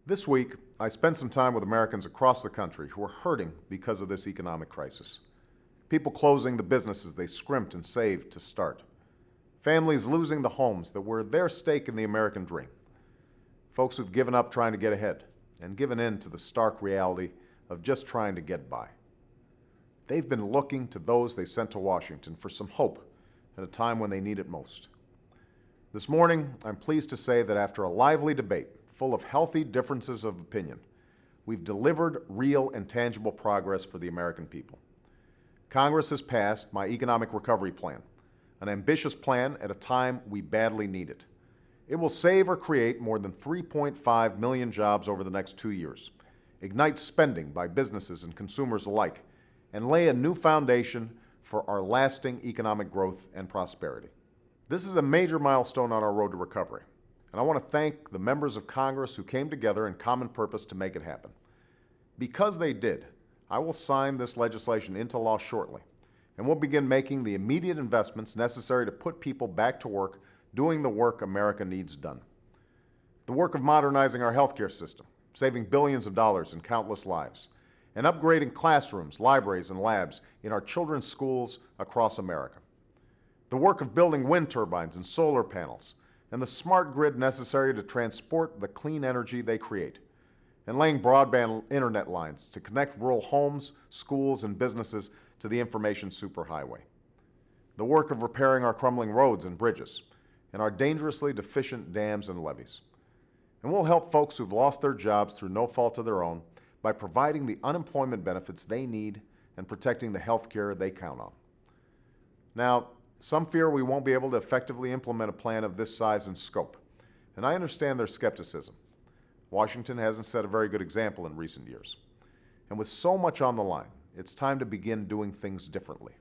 This week, I spent some time with Americans across the country who are hurting because of this economic crisis. People closing the businesses they scrimped and saved to start. Families losing the homes that were their stake in the American dream. Folks who've given up trying to get ahead and given in to the stark reality of just trying to get by. They've been looking to those they sent to Washington for some hope at a time when they need it most. This morning, I'm pleased to say that after a lively debate full of healthy differences of opinion, we've delivered real and tangible progress for the American people. Congress has passed my economic recovery plan, an ambitious plan at a time we badly need it. It will save or create more than 3.5 million jobs over the next 2 years, ignite spending by businesses and consumers alike, and lay a new foundation for our lasting economic growth and prosperity. This is a major milestone on our road to recovery, and I want to thank the members of Congress who came together in common purpose to make it happen. Because they did, I will sign this legislation into law shortly, and we'll begin making the immediate investments necessary to put people back to work doing the work America needs done. The work of modernizing our healthcare system, saving billions of dollars in countless lives, and upgrading classrooms, libraries, and labs in our children's schools across America. The work of building wind turbines and solar panels, and the smart grid necessary to transport the clean energy they create, and laying broadband internet lines to connect rural homes, schools, and businesses to the information superhighway. The work of repairing our crumbling roads and bridges, and our dangerously deficient dams and levees. And we'll help folks who've lost their jobs through no fault of their own by providing the unemployment benefits they need and protecting the health care they count on. Now, some fear we won't be able to effectively implement a plan of this size and scope, and I understand their skepticism. Washington hasn't set a very good example in recent years. And with so much on the line, it's time to begin doing things differently.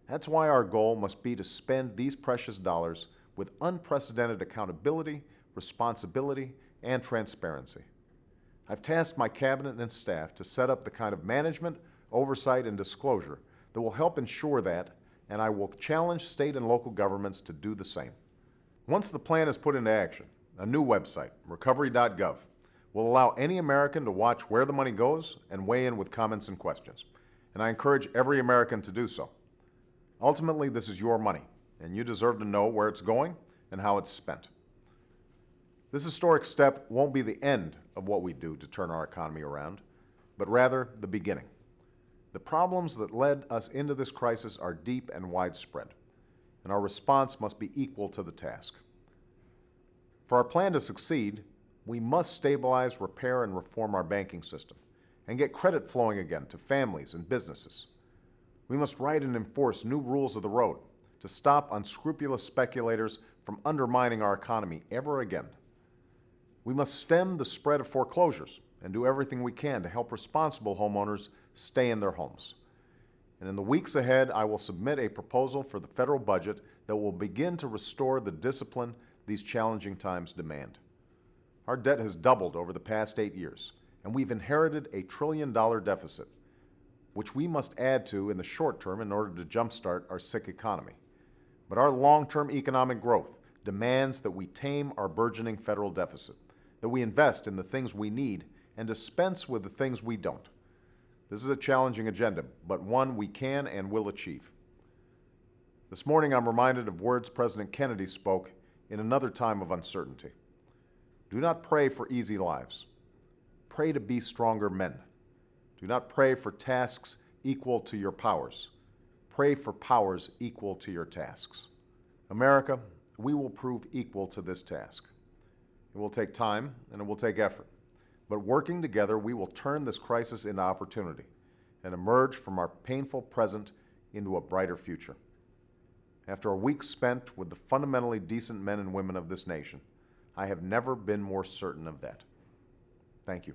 That's why our goal must be to spend these precious dollars with unprecedented accountability, responsibility, and transparency. I've tasked my cabinet and staff to set up the kind of management, oversight, and disclosure that will help ensure that, and I will challenge state and local governments to do the same. Once the plan is put into action, a new website, recovery.gov, will allow any American to watch where the money goes and weigh in with comments and questions. And I encourage every American to do so. Ultimately, this is your money, and you deserve to know where it's going and how it's spent. This historic step won't be the end of what we do to turn our economy around, but rather the beginning. The problems that led us into this crisis are deep and widespread, and our response must be equal to the task. For our plan to succeed, we must stabilize, repair, and reform our banking system and get credit flowing again to families and businesses. We must write and enforce new rules of the road to stop unscrupulous speculators from undermining our economy ever again. We must stem the spread of foreclosures and do everything we can to help responsible homeowners stay in their homes. And in the weeks ahead, I will submit a proposal for the federal budget that will begin to restore the discipline these challenging times demand. Our debt has doubled over the past 8 years, and we've inherited a $1 trillion deficit, which we must add to in the short term in order to jumpstart our sick economy. But our long-term economic growth demands that we tame our burgeoning federal deficit, that we invest in the things we need and dispense with the things we don't. This is a challenging agenda, but one we can and will achieve. This morning, I'm reminded of words President Kennedy spoke in another time of uncertainty. Do not pray for easy lives. Pray to be stronger men. Do not pray for tasks equal to your powers. Pray for powers equal to your tasks. America, we will prove equal to this task. It will take time and it will take effort. But working together, we will turn this crisis into opportunity and emerge from our painful present into a brighter future. After a week spent with the fundamentally decent men and women of this nation, I have never been more certain of that. Thank you.